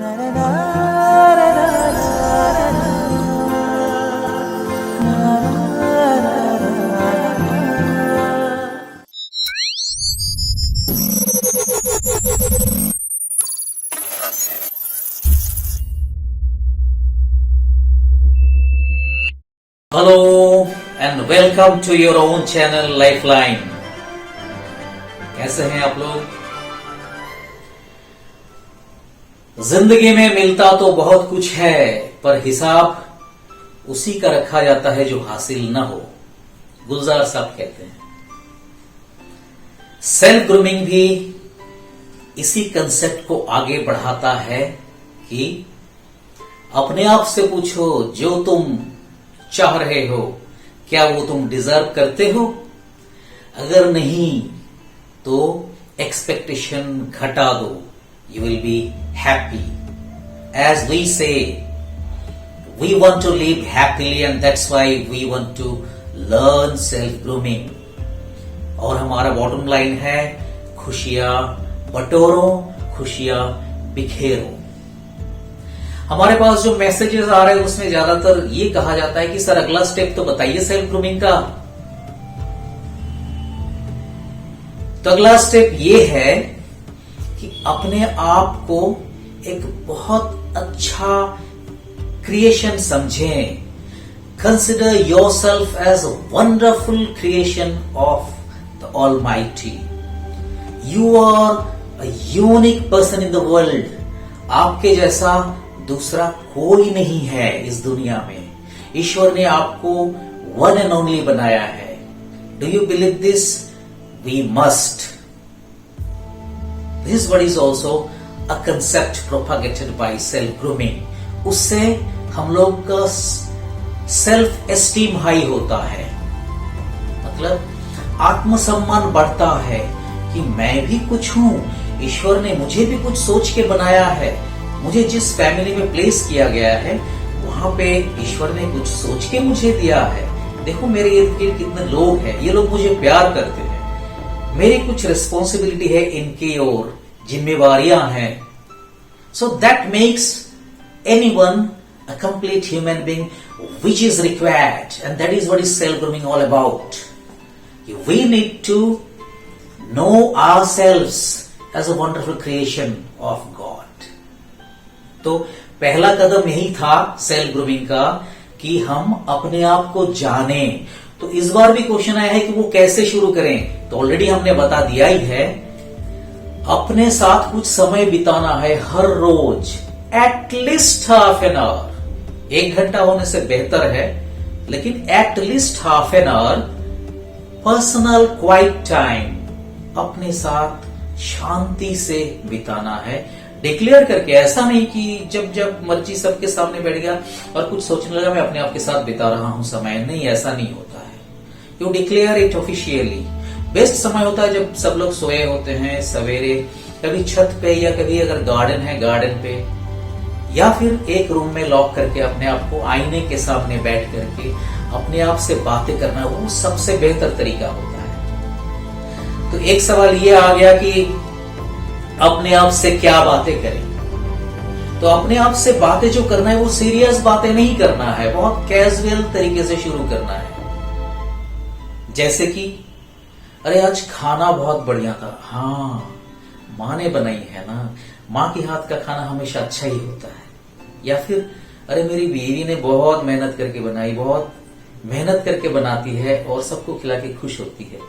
Hello and welcome to your own channel Lifeline. कैसे हैं आप लोग? जिंदगी में मिलता तो बहुत कुछ है, पर हिसाब उसी का रखा जाता है जो हासिल न हो। गुलजार साहब कहते हैं। सेल्फ ग्रूमिंग भी इसी कंसेप्ट को आगे बढ़ाता है कि अपने आप से पूछो, जो तुम चाह रहे हो क्या वो तुम डिजर्व करते हो? अगर नहीं तो एक्सपेक्टेशन घटा दो, you will be happy. As we say, we want to live happily and that's why we want to learn self grooming. और हमारा बॉटम लाइन है, खुशियां बटोरो, खुशियां बिखेरो। हमारे पास जो मैसेजेस आ रहे हैं उसमें ज्यादातर ये कहा जाता है कि सर अगला स्टेप तो बताइए सेल्फ ग्रूमिंग का। तो अगला स्टेप ये है कि अपने आप को एक बहुत अच्छा क्रिएशन समझें। Consider yourself as a wonderful creation of the Almighty. You are a unique person in the world. आपके जैसा दूसरा कोई नहीं है इस दुनिया में। ईश्वर ने आपको वन एंड ओनली बनाया है। Do you believe this? We must. This word is also a concept propagated by self grooming. उससे हम लोग का सेल्फ एस्टीम हाई होता है, मतलब आत्मसम्मान बढ़ता है कि मैं भी कुछ हूं, ईश्वर ने मुझे भी कुछ सोच के बनाया है। मुझे जिस फैमिली में प्लेस किया गया है वहां पे ईश्वर ने कुछ सोच के मुझे दिया है। देखो मेरे इर्द गिर्द कितने लोग हैं, ये लोग मुझे प्यार करते हैं, मेरी कुछ रिस्पॉन्सिबिलिटी है इनकी ओर, जिम्मेवारियां हैं। So that makes anyone a complete human being which is required, and that is what is self grooming all about. We need to know ourselves as a wonderful creation of God. तो पहला कदम यही था self grooming का कि हम अपने आप को जाने। तो इस बार भी क्वेश्चन आया है कि वो कैसे शुरू करें। तो ऑलरेडी हमने बता दिया ही है, अपने साथ कुछ समय बिताना है हर रोज, एटलीस्ट हाफ एन आवर। 1 घंटा होने से बेहतर है, लेकिन at least half an hour personal quiet time अपने साथ शांति से बिताना है। डिक्लेयर करके, ऐसा नहीं कि जब जब मर्जी सबके सामने बैठ गया और कुछ सोचने लगा मैं अपने आप के साथ बिता रहा हूं समय। नहीं, ऐसा नहीं होता है। You declare it officially. Best समय होता है जब सब लोग सोए होते हैं, सवेरे, कभी छत पे या कभी अगर गार्डन है गार्डन पे, या फिर एक रूम में लॉक करके अपने आप को आईने के सामने बैठ करके अपने आप से बातें करना, वो सबसे बेहतर तरीका होता है। तो एक सवाल ये आ गया कि अपने आप से क्या बातें करें। तो अपने आप से बातें जो करना है वो सीरियस बातें नहीं करना है, बहुत कैजुअल तरीके से शुरू करना है। जैसे कि अरे आज खाना बहुत बढ़िया था। हाँ, माँ ने बनाई है ना, माँ के हाथ का खाना हमेशा अच्छा ही होता है। या फिर अरे मेरी बीवी ने बहुत मेहनत करके बनाई, बहुत मेहनत करके बनाती है और सबको खिला के खुश होती है।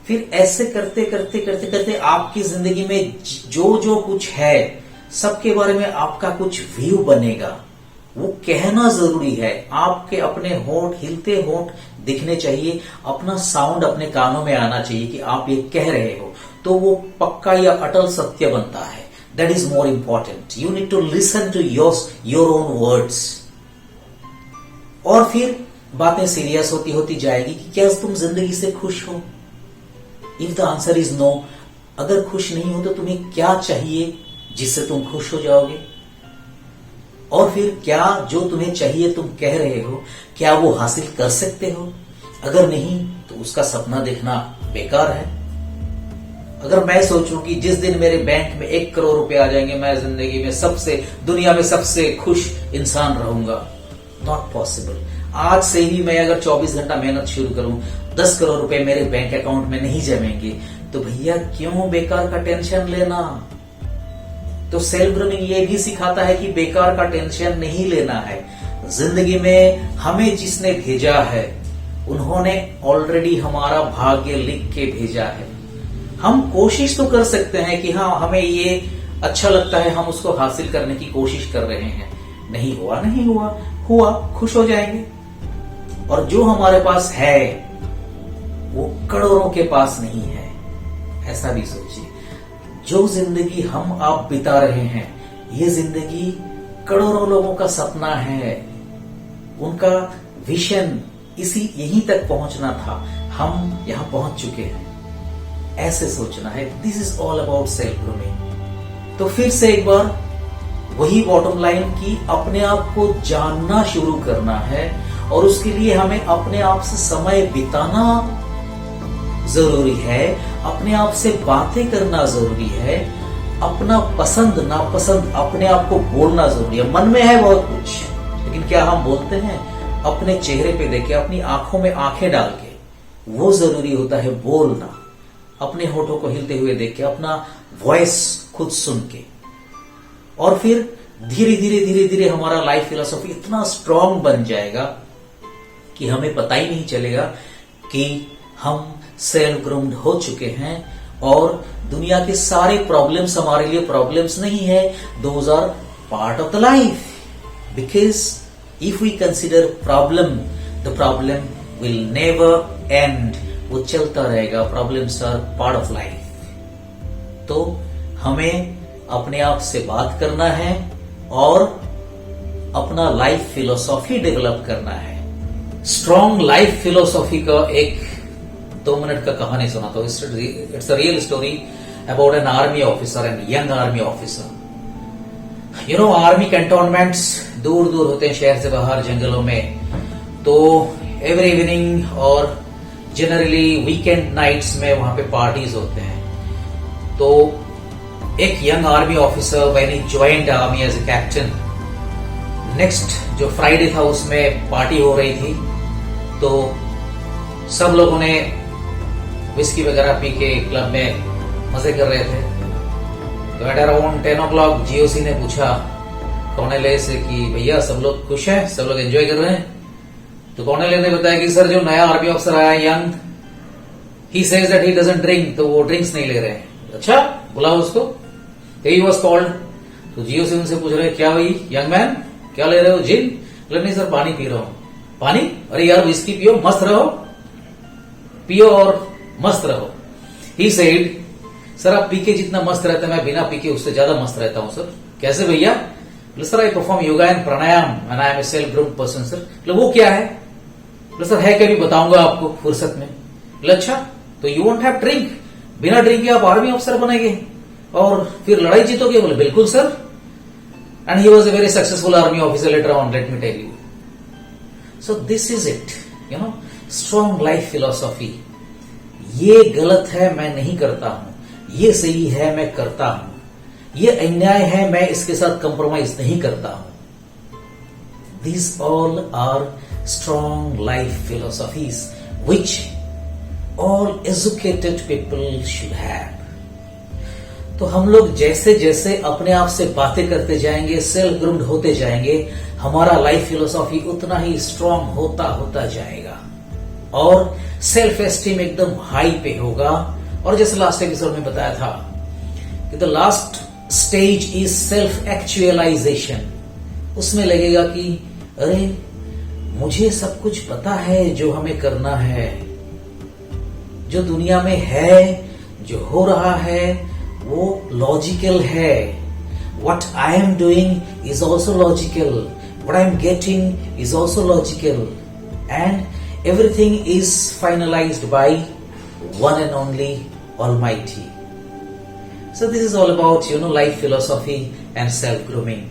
फिर ऐसे करते करते करते करते आपकी जिंदगी में जो जो कुछ है सबके बारे में आपका कुछ व्यू बनेगा। वो कहना जरूरी है। आपके अपने होंठ, हिलते होंठ दिखने चाहिए, अपना साउंड अपने कानों में आना चाहिए कि आप ये कह रहे हो, तो वो पक्का या अटल सत्य बनता है। That is more important. You need to listen to your own words. और फिर बातें सीरियस होती होती जाएगी कि क्या तुम जिंदगी से खुश हो? If the answer is no, अगर खुश नहीं हो तो तुम्हें क्या चाहिए जिससे तुम खुश हो जाओगे? और फिर क्या जो तुम्हें चाहिए तुम कह रहे हो, क्या वो हासिल कर सकते हो? अगर नहीं तो उसका सपना देखना बेकार है। अगर मैं सोचूं कि जिस दिन मेरे बैंक में 1 करोड़ रुपए आ जाएंगे मैं जिंदगी में दुनिया में सबसे खुश इंसान रहूंगा, नॉट पॉसिबल। आज से ही मैं अगर 24 घंटा मेहनत शुरू करूं, 10 करोड़ रुपए मेरे बैंक अकाउंट में नहीं जमेंगे, तो भैया क्यों बेकार का टेंशन लेना। तो सेल्फ ग्रूमिंग ये भी सिखाता है कि बेकार का टेंशन नहीं लेना है। जिंदगी में हमें जिसने भेजा है उन्होंने ऑलरेडी हमारा भाग्य लिख के भेजा है। हम कोशिश तो कर सकते हैं कि हाँ हमें ये अच्छा लगता है, हम उसको हासिल करने की कोशिश कर रहे हैं। नहीं हुआ नहीं हुआ, हुआ खुश हो जाएंगे। और जो हमारे पास है वो करोड़ों के पास नहीं है, ऐसा भी सोचिए। जो जिंदगी हम आप बिता रहे हैं ये जिंदगी करोड़ों लोगों का सपना है, उनका विजन यहीं तक पहुंचना था, हम यहां पहुंच चुके हैं, ऐसे सोचना है। This is all about self grooming. तो फिर से एक बार वही बॉटम लाइन की अपने आप को जानना शुरू करना है और उसके लिए हमें अपने आप से समय बिताना जरूरी है, अपने आप से बातें करना जरूरी है, अपना पसंद नापसंद अपने आप को बोलना जरूरी है। मन में है बहुत कुछ, लेकिन क्या हम बोलते हैं? अपने चेहरे पे देख के, अपनी आंखों में आंखें डाल के, वो जरूरी होता है बोलना। अपने होठों को हिलते हुए देख के, अपना वॉइस खुद सुन के, और फिर धीरे धीरे धीरे धीरे हमारा लाइफ फिलॉसफी इतना स्ट्रांग बन जाएगा कि हमें पता ही नहीं चलेगा कि हम सेल्फ ग्रूम्ड हो चुके हैं और दुनिया के सारे प्रॉब्लम्स हमारे लिए प्रॉब्लम्स नहीं है, those are part of the life. Because if we consider problem, the problem will never end, वो चलता रहेगा। Problems are part of life. तो हमें अपने आप से बात करना है और अपना लाइफ फिलोसॉफी डेवलप करना है। स्ट्रॉन्ग लाइफ फिलोसॉफी का एक 2 मिनट का कहानी सुनाता हूं। It's a real story about an army officer, an young army officer. You know, army cantonments दूर दूर होते हैं शहर से बाहर, जंगलों में। तो एवरी इवनिंग और जनरली वीकेंड नाइट्स में वहां पे पार्टीज होते हैं। तो एक young army officer when he joined army as a captain, next जो फ्राइडे था उसमें पार्टी हो रही थी। तो सब लोगों ने विस्की वगैरह पी के क्लब में मजे कर रहे थे। तो एट अराउंड 10 o'clock जीओसी ने पूछा कॉर्नेलिया से कि भैया सब लोग खुश हैं, सब लोग एंजॉय कर रहे हैं? तो कॉर्नेलिया ने बताया कि सर जो नया आर्मी ऑफिसर आया young, he says that he doesn't drink, तो वो ड्रिंक्स नहीं ले रहे हैं। अच्छा, बुलाओ उसको। He was called. तो जीओसी उनसे पूछ रहे क्या भाई यंग मैन, क्या ले रहे हो? जिन? बोले नहीं सर, पानी पी रहा हूं। पानी? अरे यार विस्की पियो, मस्त रहो, पियो और मस्त रहो। ही सेड सर आप पी के जितना मस्त रहता है मैं बिना पी के उससे ज्यादा मस्त रहता हूं सर। कैसे भैया? बोले sir I perform yoga and pranayama and I am a self groomed person sir. बोले वो क्या है? बोले सर है क्या, भी बताऊंगा आपको फुर्सत में। बोले अच्छा, तो यू वोंट हैव ड्रिंक, बिना ड्रिंक के आप आर्मी ऑफिसर बनेंगे और फिर लड़ाई जीतोगे? बोले बिल्कुल sir. And he was a very successful army officer later on, let me tell you. So this is it, you know, strong life philosophy. ये गलत है मैं नहीं करता हूं, ये सही है मैं करता हूं, ये अन्याय है मैं इसके साथ कंप्रोमाइज नहीं करता हूं। These all are strong life philosophies which all educated people should have. तो हम लोग जैसे जैसे अपने आप से बातें करते जाएंगे, सेल्फ ग्रूम्ड होते जाएंगे, हमारा लाइफ फिलोसॉफी उतना ही स्ट्रांग होता होता जाएगा और सेल्फ एस्टीम एकदम हाई पे होगा। और जैसे लास्ट एपिसोड में बताया था कि the last stage is self actualization. उसमें लगेगा कि अरे मुझे सब कुछ पता है जो हमें करना है, जो दुनिया में है, जो हो रहा है वो लॉजिकल है। What I am doing is also logical. What I am getting is also logical. And everything is finalized by one and only Almighty. So this is all about, you know, life philosophy and self-grooming.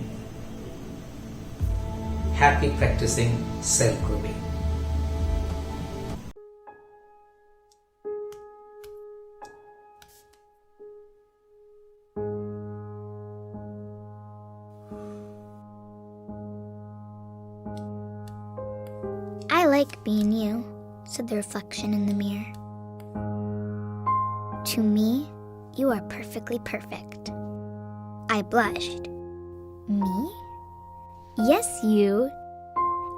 Happy practicing self-grooming. like being you," said the reflection in the mirror. "To me, you are perfectly perfect." I blushed. "Me?" "Yes, you.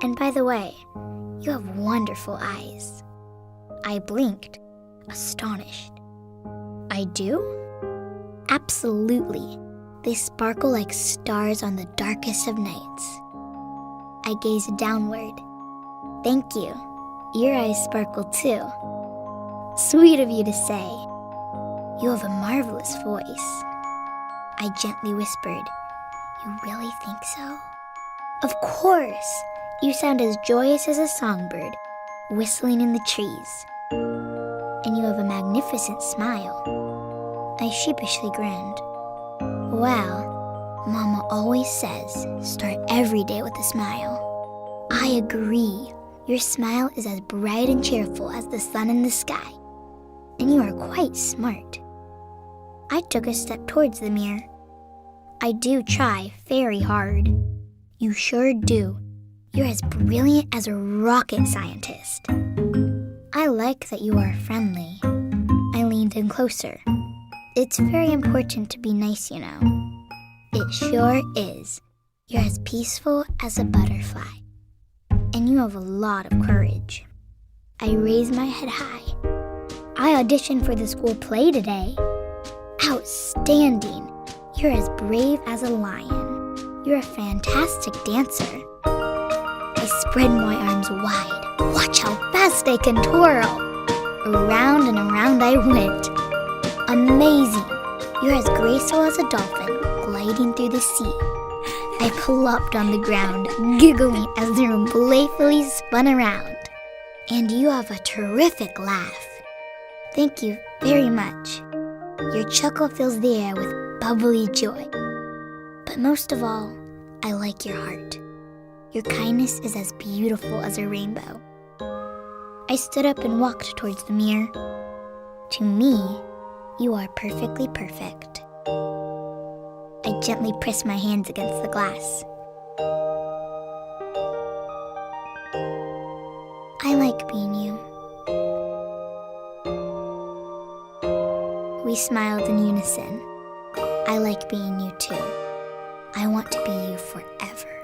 And by the way, you have wonderful eyes." I blinked, astonished. "I do?" "Absolutely. They sparkle like stars on the darkest of nights." I gazed downward. "Thank you. Your eyes sparkle too." "Sweet of you to say." "You have a marvelous voice." I gently whispered, "You really think so?" "Of course. You sound as joyous as a songbird, whistling in the trees. And you have a magnificent smile." I sheepishly grinned. "Well, Mama always says, start every day with a smile." I agree. Your smile is as bright and cheerful as the sun in the sky. And you are quite smart. I took a step towards the mirror. "I do try very hard." "You sure do. You're as brilliant as a rocket scientist." "I like that you are friendly." I leaned in closer. "It's very important to be nice, you know." "It sure is. You're as peaceful as a butterfly. And you have a lot of courage." I raised my head high. "I auditioned for the school play today." "Outstanding. You're as brave as a lion. You're a fantastic dancer." I spread my arms wide. Watch how fast I can twirl. Around and around I went. Amazing. You're as graceful as a dolphin gliding through the sea. I plopped on the ground, giggling as the room playfully spun around. "And you have a terrific laugh." "Thank you very much." Your chuckle fills the air with bubbly joy. But most of all, I like your heart. Your kindness is as beautiful as a rainbow. I stood up and walked towards the mirror. "To me, you are perfectly perfect." I gently pressed my hands against the glass. "I like being you." We smiled in unison. "I like being you too. I want to be you forever."